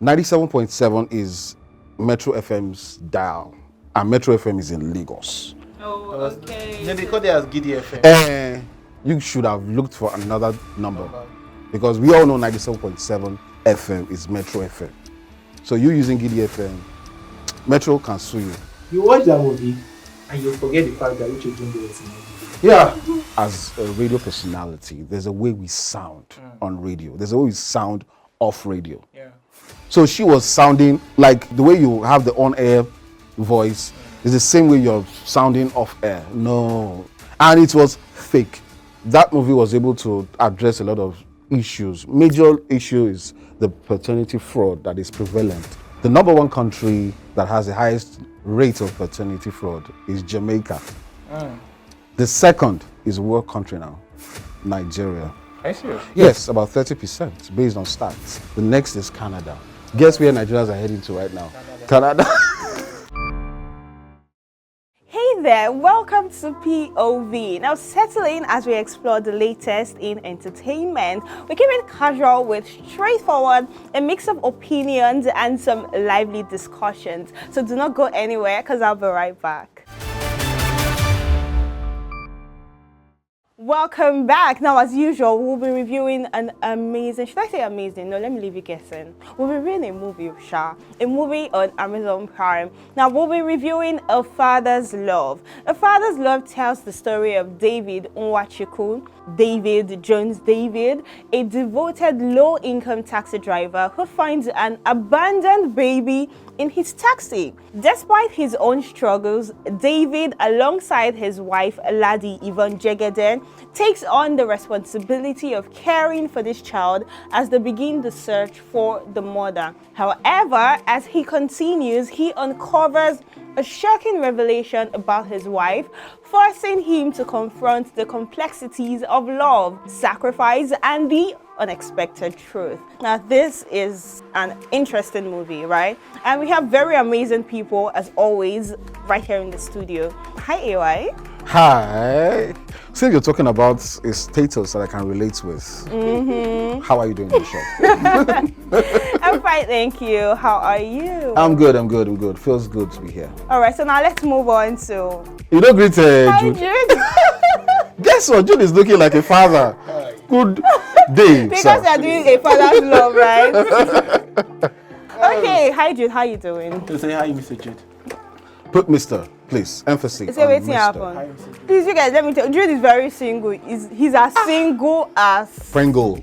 97.7 is Metro FM's dial, and Metro FM is in Lagos. Oh, okay. Then they call it as Giddy FM. You should have looked for another number because we all know 97.7 FM is Metro FM. So you using Giddy FM, Metro can sue you. You watch that movie and you forget the fact that Uche Jombo is in it. Yeah. As a radio personality, there's a way we sound on radio. There's a way we sound off radio. Yeah. So she was sounding like the way you have the on-air voice is the same way you're sounding off-air. No. And it was fake. That movie was able to address a lot of issues. Major issue is the paternity fraud that is prevalent. The number one country that has the highest rate of paternity fraud is Jamaica. The second is a world country now, Nigeria. Are you serious? Yes, about 30% based on stats. The next is Canada. Guess where Nigerians are heading to right now? Canada. Hey there, welcome to POV. Now settle in as we explore the latest in entertainment. We keep it casual with straightforward, a mix of opinions and some lively discussions. So do not go anywhere because I'll be right back. Welcome back. Now, as usual, we'll be reviewing an amazing, should I say amazing? No, let me leave you guessing. We'll be reviewing a movie, a movie on Amazon Prime. Now, we'll be reviewing A Father's Love. A Father's Love tells the story of David Nwachukwu, David Jones David, a devoted low-income taxi driver who finds an abandoned baby in his taxi. Despite his own struggles, David, alongside his wife, Ladi Yvonne Jegede, takes on the responsibility of caring for this child as they begin the search for the mother. However, as he continues, he uncovers a shocking revelation about his wife, forcing him to confront the complexities of love, sacrifice, and the unexpected truth. Now, this is an interesting movie, right? And we have very amazing people, as always, right here in the studio. Hi, AY. Hi. Since you're talking about a status that I can relate with, how are you doing in the show? I'm fine, thank you. How are you? I'm good. Feels good to be here. All right, so now let's move on to... You don't greet Hi, Jude. Jude. Guess what? Jude is looking like a father. Good day. Because they're doing A Father's Love, right? Okay, hi Jude, how you doing? To say hi, Mr. Jude. Put Mr. Please, emphasis. Say waiting happen. Hi, Mr. Jude. Please, you guys, let me tell you, Jude is very single. He's as single as... Pringle.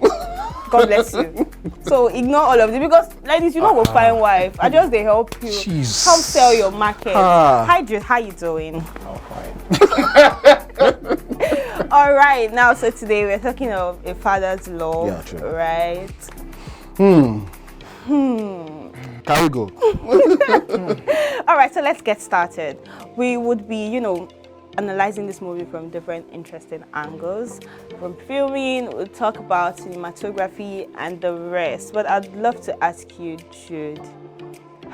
God bless you. So ignore all of this because, ladies, you know we'll find wife. I just they help you. Jeez. Help sell your market. Hi Jude, how you doing? I'm fine. All right, now so today we're talking of A Father's Love. Yeah, true. Right? Can we go? All right, so let's get started. We would be, analyzing this movie from different interesting angles. From filming, we'll talk about cinematography and the rest. But I'd love to ask you, Jude,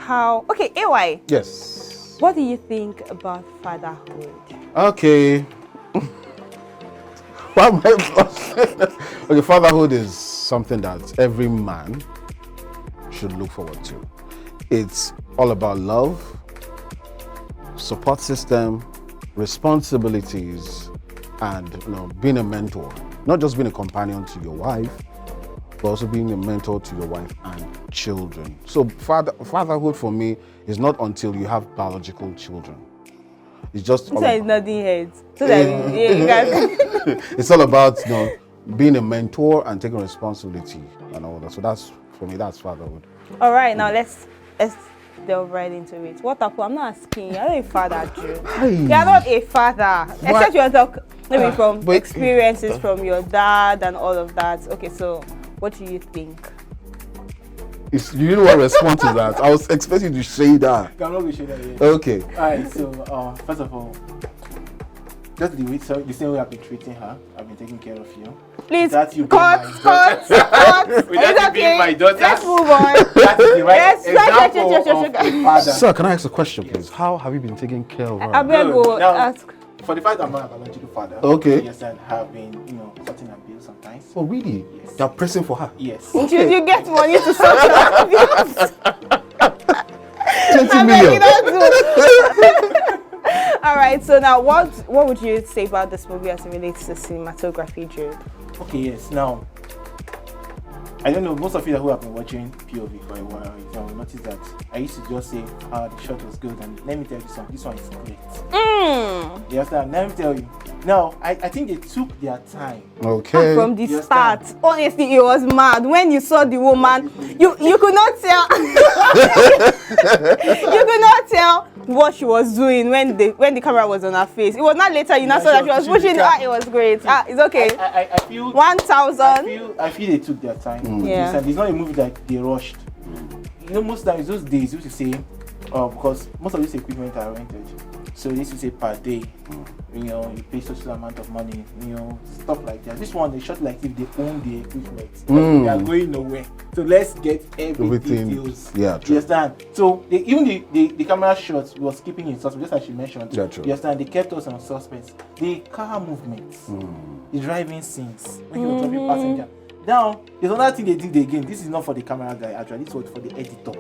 okay, AY. Yes. What do you think about fatherhood? Okay. Okay, fatherhood is something that every man should look forward to. It's all about love, support system, responsibilities, and being a mentor. Not just being a companion to your wife, but also being a mentor to your wife and children. So fatherhood for me is not until you have biological children. It's just So it's nothing heads. So that you guys. It's all about being a mentor and taking responsibility and all that. So that's for me, that's fatherhood. All right, now let's delve right into it. What happened? I'm not asking you. You're not a father, Jude. You're not a father. Except you want to talk maybe from experiences from your dad and all of that. Okay, so what do you think? You didn't want to respond to that. I was expecting you to say that. I'm not going to say that yet. Okay. Alright, so first of all, just the same way I've been treating her, I've been taking care of you. Please, That you cut. Without you being my daughter. Let's move on. That's the right example Yes, of a father. Sir, can I ask a question, please? How have you been taking care of her? I better go Now, ask. for the fact that I'm not a biological father, Okay. yes, and have been, sorting her bills sometimes. Oh, really? Yes. You're pressing for her? Yes. Did you get money to sort your bills? 20 million. All right, so now what would you say about this movie as it relates to cinematography, Jude? Okay, yes. Now, I don't know, most of you who have been watching POV for a while, you will notice that I used to just say, the shot was good, and let me tell you something, this one is great. You understand? Let me tell you. Now, I think they took their time. Okay. From the You start, understand? honestly, it was mad. When you saw the woman, you could not tell. You could not tell what she was doing when the camera was on her face. It was not later you now saw that she was pushing. It was great. It's okay. I feel 1,000. I feel they took their time. Yeah. It's not a movie that they rushed. Most times those days you used to say, because most of this equipment are rented, so they used to say per day. You pay social amount of money. Stuff like that. This one they shot like if they own the equipment. Like they are going nowhere. So let's get everything. Details. Yeah, true. You understand? So even the camera shots was keeping in suspense, just as she mentioned. Yeah, true. You understand? They kept us on suspense. The car movements, the driving scenes when he was driving passenger. Now, there's another thing they did again. This is not for the camera guy, actually. This was for the editor.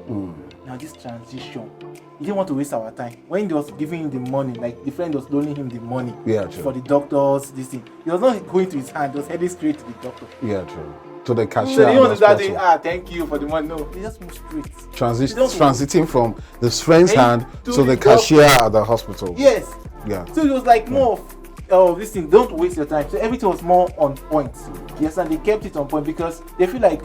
Now, this transition, he didn't want to waste our time. When he was giving him the money, like the friend was loaning him the money for the doctors, this thing, he was not going to his hand, he was heading straight to the doctor. Yeah, true. To the cashier. So they didn't want to say, thank you for the money. No, they just moved straight. Transiting from the friend's hand to the cashier at the hospital. Yes. Yeah. So it was like more of this thing, don't waste your time. So everything was more on point. Yes, and they kept it on point because they feel like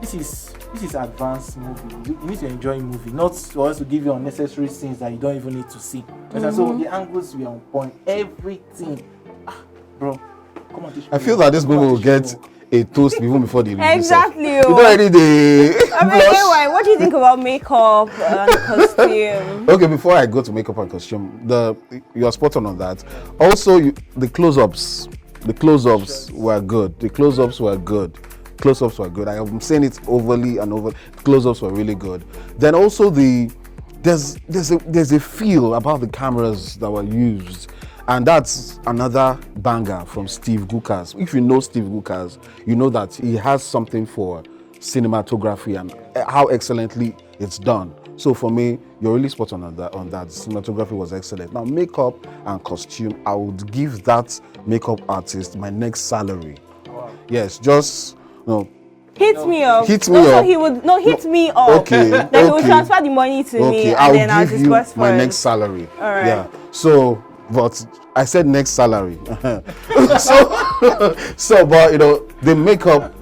this is advanced movie. You need to enjoy movie, not for us to give you unnecessary scenes that you don't even need to see. So the angles were on point. Everything. Bro, come on. I feel that this movie will get a toast even before the release. Exactly. You know already anyway, what do you think about makeup and costume? Okay, before I go to makeup and costume, you are spot on that. Also, the close-ups were good. The close-ups were good. Close-ups were good. I am saying it overly and over. Close-ups were really good. Then also there's a feel about the cameras that were used. And that's another banger from Steve Gukas. If you know Steve Gukas, you know that he has something for cinematography and how excellently it's done. So for me, you're really spot on that. Cinematography was excellent. Now, makeup and costume, I would give that makeup artist my next salary. Wow. Yes, just hit me up. Hit me also, up. he would hit me up. Okay. Then he will transfer the money to me, and then I'll disperse my next salary. All right. Yeah. So, but I said next salary. so, but the makeup.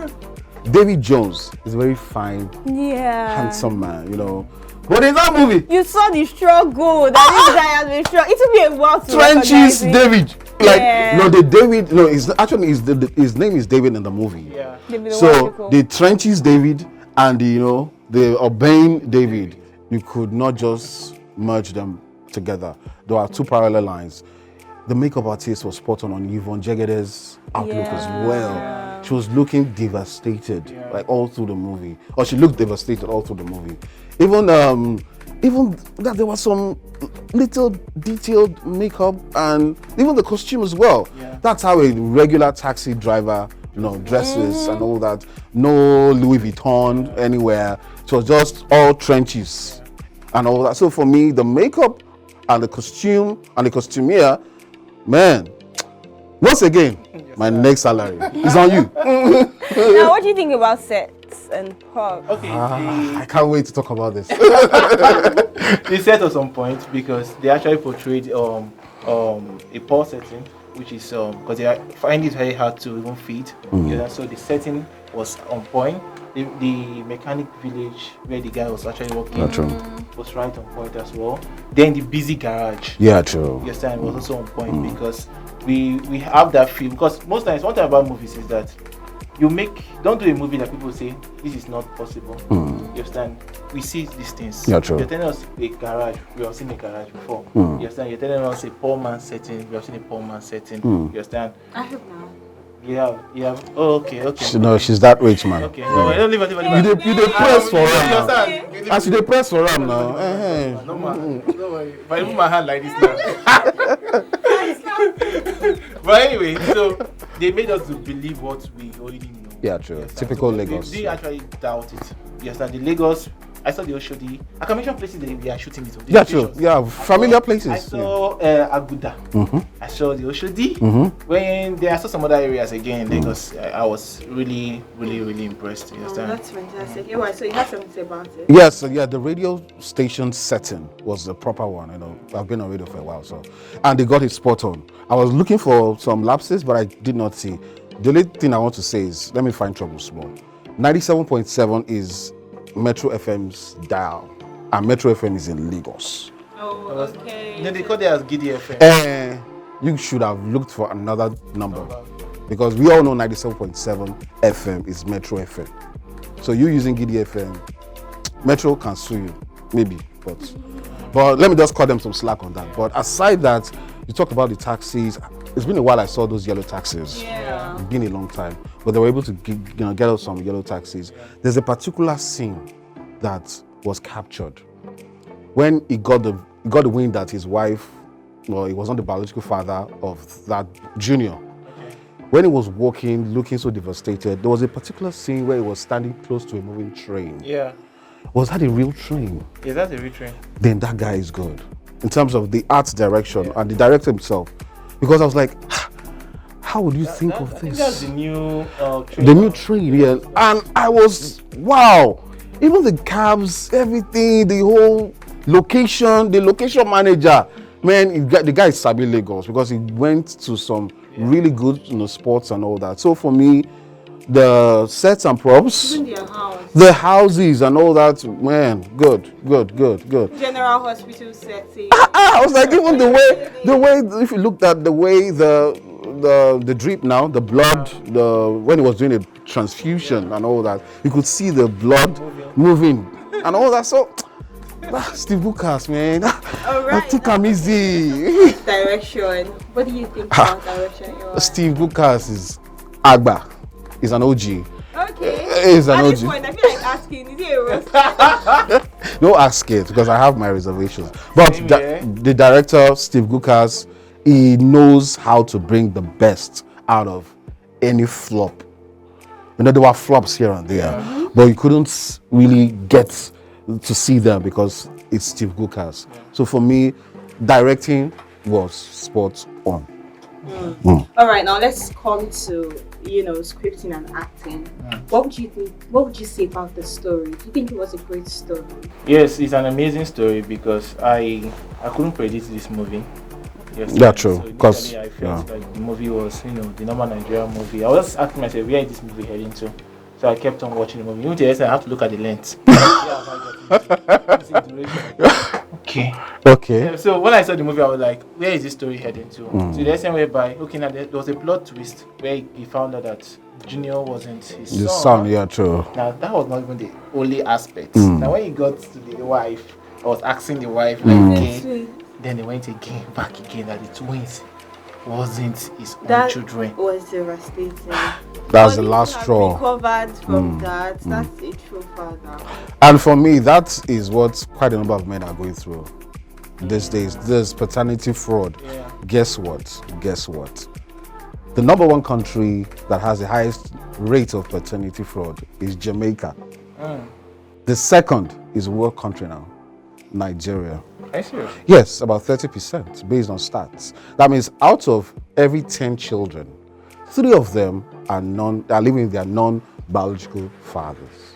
David Jones is a very fine, handsome man. But in that movie, you saw the struggle that this guy has been struggling. It took me a while to Trenches David. David. His name is David in the movie. Yeah. So the Trenches David and the Urbane David, you could not just merge them together. There are two parallel lines. The makeup artist was spot on Yvonne Jegede's outlook as well. Yeah. She was looking devastated, like all through the movie. Or she looked devastated all through the movie. Even that there was some little detailed makeup and even the costume as well. Yeah. That's how a regular taxi driver, dresses and all that. No Louis Vuitton anywhere. It was just all trenches and all that. So for me, the makeup and the costume and the costumier, man, once again, my next salary is on you. Now, what do you think about sets and props? Okay. I can't wait to talk about this. The set was on point because they actually portrayed a poor setting, which is because they find it very hard to even feed. So the setting was on point. The mechanic village where the guy was actually working was right on point as well. Then the busy garage. Yeah, true. Yes, and was also on point because we have that feel. Because most times, one thing about movies is that don't do a movie that people say this is not possible. You understand? We see these things. Yeah, true. You're telling us a garage. We have seen a garage before. You understand? You're telling us a poor man setting. We have seen a poor man setting. You understand? I hope now. Yeah. Oh, okay. No, she's that rich, man. Okay. No, don't leave it. You dey press for her. As you dey press for her now. No man. Don't worry. If I move my hand like this now. But anyway, so they made us to believe what we already know. Yeah, true. Yes, Typical so Lagos. We actually doubt it. Yes, and the Lagos. I saw the Oshodi. I can mention places that we are shooting it. Yeah, true. Yeah, familiar places. I saw Aguda. I saw the Oshodi. When I saw some other areas again in Lagos, I was really impressed. You understand? That's fantastic. Yeah, so you have something to say about it? Yes, yeah, the radio station setting was the proper one. You know, I've been on radio for a while, so, and they got it spot on. I was looking for some lapses, but I did not see. The only thing I want to say is, let me find trouble small. 97.7 is Metro FM's dial, and Metro FM is in Lagos. Oh, okay. Then they call it as Giddy FM. You should have looked for another number, because we all know 97.7 FM is Metro FM. So you using Giddy FM, Metro can sue you, maybe, but let me just cut them some slack on that. But aside that, you talk about the taxis. It's been a while I saw those yellow taxis. Yeah. It's been a long time, but they were able to get out some yellow taxis. There's a particular scene that was captured when he got the wind that his wife, well, he was not the biological father of that junior. When he was walking, looking so devastated, there was a particular scene where he was standing close to a moving train. Yeah. Was that a real train? Is that a real train? Then that guy is good in terms of the art direction and the director himself. Because I was like, how would you think of this? I think that's the new train. The new train, yeah. And I was, wow. Even the cabs, everything, the whole location, the location manager, man, the guy is Sabi Lagos because he went to some really good, sports and all that. So for me, the sets and props, Even their house. the houses and all that, man, good. General hospital setting. I was like, even the way, if you looked at the way the drip now, the blood, when he was doing a transfusion and all that, you could see the blood moving and all that. So, Steve Gukas, man, I think I'm easy. Direction. What do you think about direction? Steve Gukas is Agba. He's an OG. Okay. He's an At this OG. point, I feel like asking, is he a roast? Don't ask it because I have my reservations. But the director, Steve Gukas, he knows how to bring the best out of any flop. There were flops here and there, but you couldn't really get to see them because it's Steve Gukas. So for me, directing was spot on. All right, now let's come to scripting and acting. What would you think? What would you say about the story? Do you think it was a great story? Yes, it's an amazing story because I couldn't predict this movie. Yes, Yeah, true. So Because I felt like the movie was, the normal Nigerian movie. I was asking myself, where is this movie heading to? So I kept on watching the movie. Even today, I have to look at the length. Okay. Yeah, so when I saw the movie, I was like, where is this story heading to? So the lesson whereby, now there was a plot twist where he found out that Junior wasn't his The son. sound, yeah, true. Now that was not even the only aspect. Now when he got to the wife, I was asking the wife, like, okay. Then they went back again, that the twins wasn't his own children. That was devastating. That's the last straw. Recovered from that. That's a true father. And for me, that is what quite a number of men are going through these days. There's paternity fraud. Yeah. Guess what? The number one country that has the highest rate of paternity fraud is Jamaica. The second is what country now? Nigeria. Are you serious? Yes, about 30% based on stats. That means out of every 10 children, 3 of them are living with their non-biological fathers.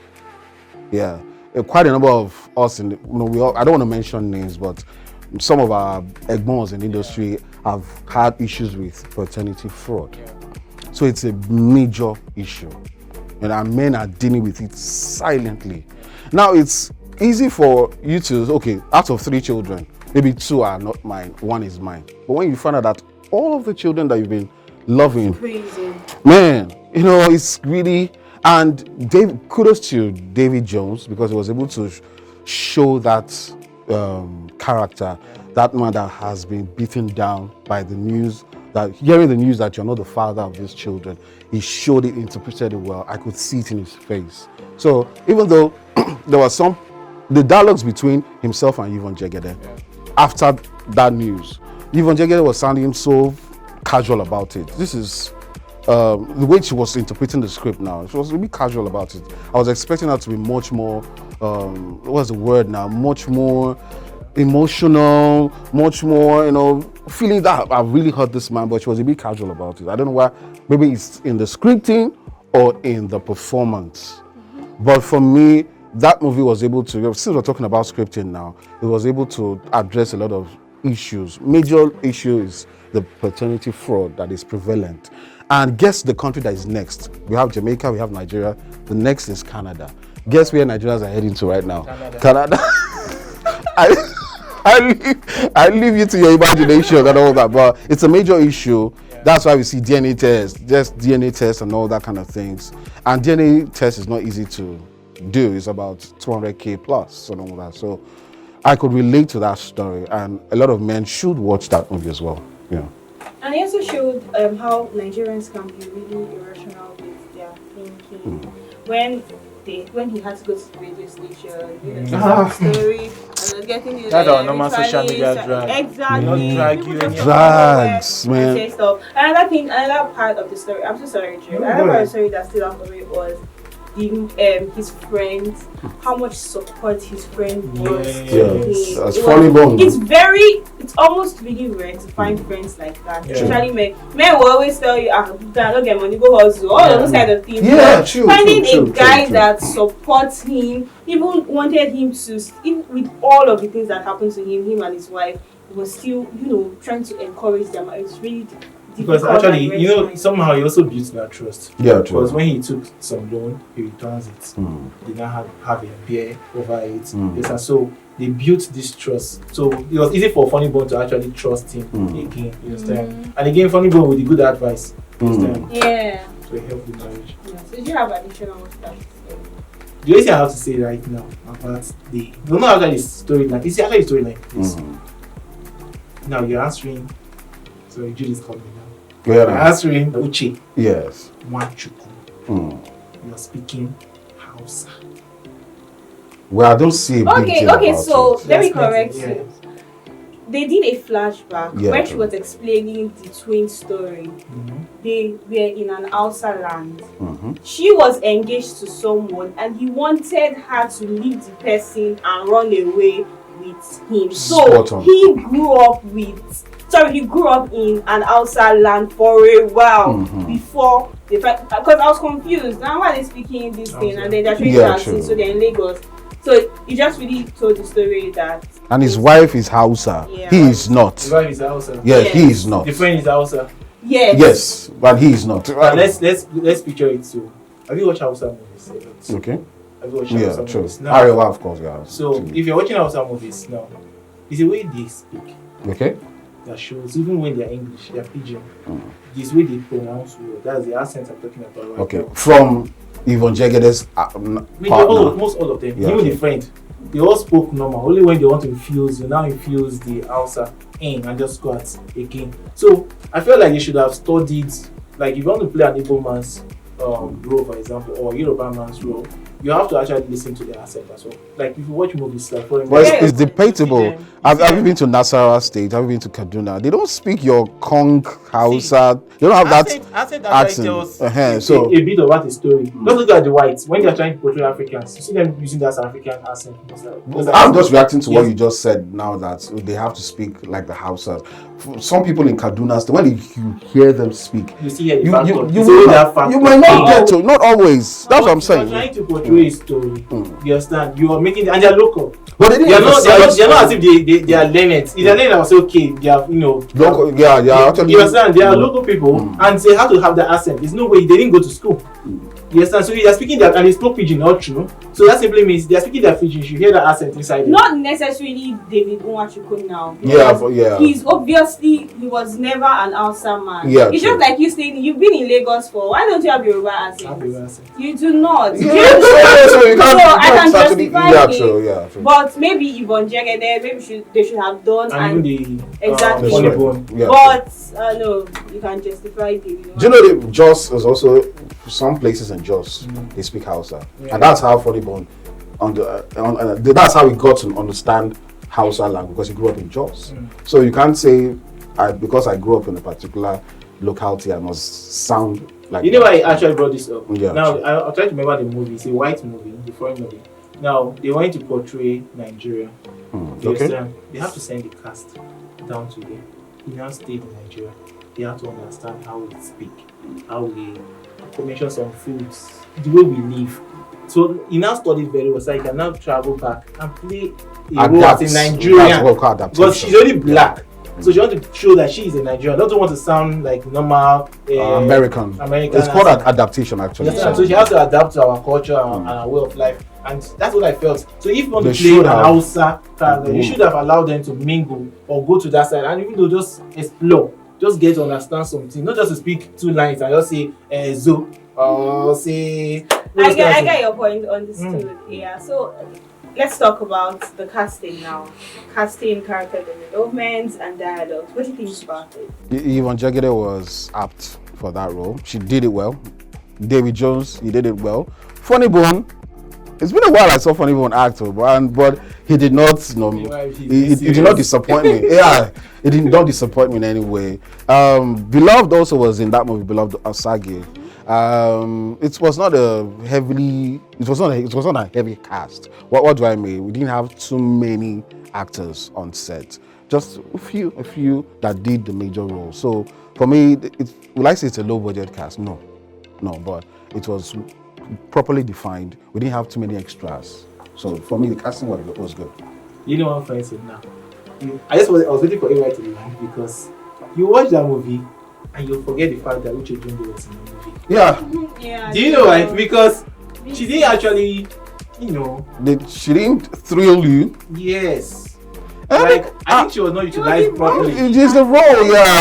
Yeah, quite a number of us I don't want to mention names, but some of our egbons in the industry have had issues with paternity fraud. So it's a major issue, and men are dealing with it silently. Now it's easy for you to, out of 3 children, maybe 2 are not mine, 1 is mine. But when you find out that all of the children that you've been loving, Crazy. man, it's really, and kudos to David Jones because he was able to show that character, that man that has been beaten down by the news, that hearing the news that you're not the father of these children. He showed it, interpreted it well. I could see it in his face. So even though there was the dialogues between himself and Yvonne Jegede after that news, Yvonne Jegede was sounding so casual about it. This is the way she was interpreting the script now. She was a bit casual about it. I was expecting her to be much more, what's the word now? Much more emotional, much more, feeling that I really hurt this man, but she was a bit casual about it. I don't know why. Maybe it's in the scripting or in the performance. But for me, that movie was able to, since we're talking about scripting now, it was able to address a lot of issues. Major issue is the paternity fraud that is prevalent. And guess the country that is next? We have Jamaica, we have Nigeria. The next is Canada. Guess where Nigerians are heading to right now? Canada. I leave you to your imagination and all that, but it's a major issue. Yeah. That's why we see DNA tests, just DNA tests and all that kind of things. And DNA test is not easy to do. It's about 200K plus and all that. So I could relate to that story, and a lot of men should watch that movie as well. Yeah. And he also showed how Nigerians can be really irrational with their thinking. When he had to go to the radio station, story, and getting that's our normal social media drag. Exactly. Drags, man. Say stuff. Another part of the story. I'm so sorry, Joe. Another part of the story that stood out for me was his friend, how much support his friend was to him. That's funny bone. It's almost really rare to find friends like that. Especially men. Men will always tell you, don't get money, go hustle, all those kind of things. Yeah, true. Finding a guy that supports him, even wanted him to, even with all of the things that happened to him and his wife, he was still, trying to encourage them. It's really because actually, somehow he also built that trust. Yeah, true. Because when he took some loan, he returns it. They now have a bear over it. Yes, and so they built this trust. So it was easy for Funny Bone to actually trust him again. You understand? And again, Funny Bone with the good advice. You understand? Yeah. So it helped the marriage. Yeah. So do you have additional stuff? The only thing I have to say right now about not actually the storyline. It's actually the storyline. Now you're answering. So Judy's calling me now. You're answering Uche. Yes. Wanchuku. You're speaking Hausa. Well, I don't see a big deal Okay, about so it. let me correct you. They did a flashback when she was explaining the twin story. They were in an Hausa land. She was engaged to someone and he wanted her to leave the person and run away with him. So he grew up in an Hausa land for a while before the fact, because I was confused. Now why are they speaking this thing and then they're showing dancing, so they're in Lagos. So he just really told the story that. And his wife is Hausa. Yeah. He is not. His wife is Hausa. Yes, he is not. The friend is Hausa. Yes. Yes, but he is not. Let's picture it too. Have you watched Hausa movies? Okay. Have you watched Hausa movies? True. Arewa, of course, yeah. So if you're watching Hausa movies now, it's the way they speak. Okay. That shows, even when they're English, they're Pidgin. This way they pronounce words. That's the accent I'm talking about right Okay. now. From Yvonne Jegede's partner. Most all of them, even the friend, they all spoke normal. Only when they want to infuse, you now infuse the Hausa in and just go at again. So I feel like you should have studied, like if you want to play an Igbo man's role, for example, or Yoruba man's role, you have to actually listen to their accent as well. Like if you watch movies, like for example, well, it's debatable. Have you been to Nasarawa State? Have you been to Kaduna? They don't speak your Kong Hausa. They don't have that accent. So a bit about the story. Don't look at the whites when they are trying to portray Africans. You see them using that African accent. I'm just reacting to what you just said now, that they have to speak like the Hausa. Some people in Kaduna, when you hear them speak, you might not get to. Not always. That's what I'm saying. You're trying to portray a story. You understand? You are making, and they're local. But they're not as if they are learned. If they're learned, I'll say okay. They are local. Actually, you understand? They are local people, and they have to have the accent. There's no way they didn't go to school. You understand? So they are speaking that, and they spoke Pidgin, not true. So that simply means they are speaking their Pidgin. You hear the accent inside. Not necessarily David Nwachukwu now. He's obviously, he was never an Hausa man. Yeah, it's just like you saying you've been in Lagos for. Why don't you have your Yoruba accent? You do not. So I can justify it. True. But maybe Yvonne Jegede, maybe they should have done and the exactly. But no, you can justify David. Do you know that Jos is also some places in Jos they speak Hausa, and that's how Funny Bone that's how he got to understand Hausa language, because he grew up in Jos. So you can't say because I grew up in a particular locality and must sound like. You know why I actually brought this up? Yeah, now, I'll try to remember the movie. It's a white movie, the foreign movie. Now, they wanted to portray Nigeria. Okay. They have to send the cast down to them. He now stayed in Nigeria. They have to understand how we speak, how we mention some foods, the way we live. So he now studied very well, so he can now travel back and play a role as a Nigerian. Because she's only black. So she wants to show that she is a Nigerian. Doesn't want to sound like normal American. It's called an adaptation, actually. Yeah. So she has to adapt to our culture and our way of life. And that's what I felt. So if you want to play an Hausa character, you should have allowed them to mingle or go to that side and even though just explore. Just get to understand something, not just to speak 2 lines and just say zo or say. I get your point on this too. Yeah. So let's talk about the casting now. Casting, character development, and dialogue. What do you think about it? Yvonne Jegede was apt for that role. She did it well. David Jones, he did it well. Funny Bone. It's been a while I saw Funny Bone act, but he did not, he did not disappoint me. Yeah, he did not disappoint me in any way. Beloved also was in that movie, Beloved Osagie. It was not a heavy cast. What do I mean? We didn't have too many actors on set. Just a few that did the major role. So for me, will I say it's a low budget cast? No, but it was properly defined. We didn't have too many extras. So for me, the casting was good. You know what I'm saying now? I was waiting for you right to land because you watch that movie and you forget the fact that Uche Jombo was in the movie. Yeah. Do you know why? Because she didn't actually, she didn't thrill you. Yes. I think she was not utilized properly. It's the role,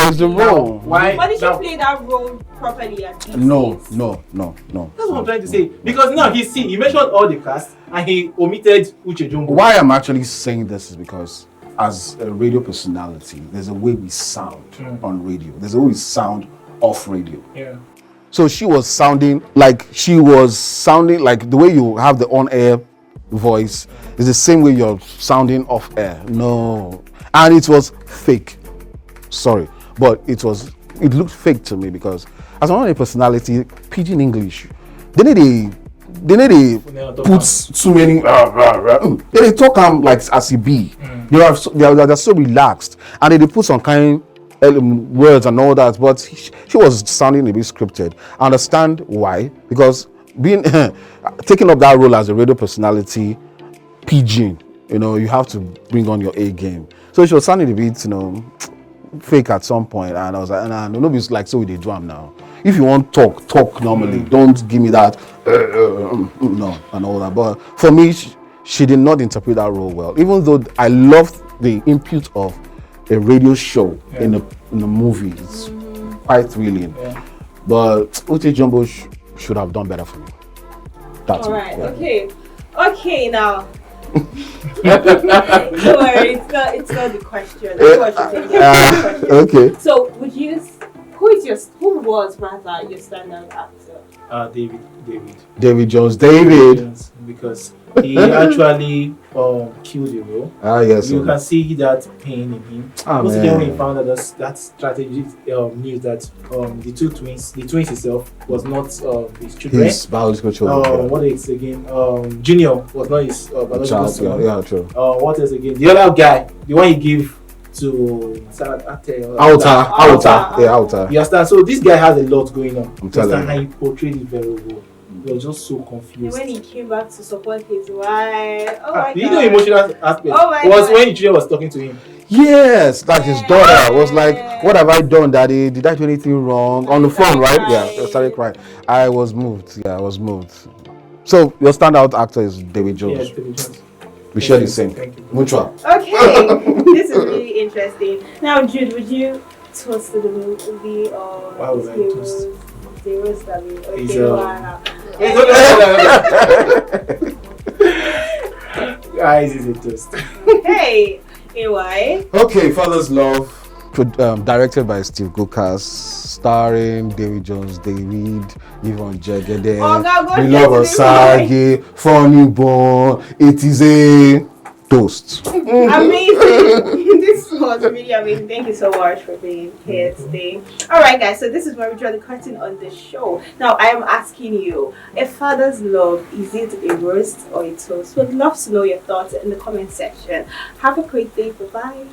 it's the role. Why did she play that role properly at this No. That's what I'm trying to say. Because now he mentioned all the cast and he omitted Uche Jombo. Why I'm actually saying this is because as a radio personality, there's a way we sound on radio. There's a way we sound off radio. Yeah. So she was sounding like the way you have the on-air voice is the same way you're sounding off air. No. And it was fake. Sorry. But it looked fake to me because as a personality, Pidgin English, they need to put too many they talk like as he be. They're so relaxed and they put some kind words and all that, but she was sounding a bit scripted. I understand why, because being taking up that role as a radio personality, Pidgin, you have to bring on your A game. So she was sounding a bit, fake at some point, and I was like, nah, nobody's like, so we did drum now. If you want talk normally. Don't give me that no and all that. But for me, she did not interpret that role well. Even though I loved the input of a radio show in a movie, it's quite thrilling. Yeah. But Uche Jombo should have done better for me. That's all right. Okay. Now. Don't worry, it's not the question. Okay. So, who was your standout actor? David Jones. Because he actually killed the role. Yes. You can see that pain in him. Once again, when he found out that strategic news that the twins itself was not his children. His biological children. What else again? Junior was not his biological son. Yeah, true. What else again? The other guy, the one he gave to Outer. You understand? So this guy has a lot going on. I'm telling you. How he portrayed it very well. We were just so confused. And when he came back to support his wife, oh my God. You know, emotional aspect was when Chioma was talking to him. Yes, like his daughter was like, "What have I done, Daddy? Did I do anything wrong?" On the phone, right? Yeah, I started crying. I was moved. Yeah, I was moved. So your standout actor is David Jones. Yes, David Jones. We share the same. Mutual. Okay, this is really interesting. Now, Jude, would you toast the movie or why would I toast? Guys, is it toast? Hey, AY. Okay, Father's Love, directed by Steve Gukas, starring David Jones, David, Yvonne Jegede, Beloved Osagie, Funny Bone. It is a Toast. Amazing. This was really amazing. Thank you so much for being here today. Alright guys, so this is where we draw the curtain on the show. Now I am asking you, a father's love, is it a roast or a toast? We'd love to know your thoughts in the comment section. Have a great day. Bye-bye.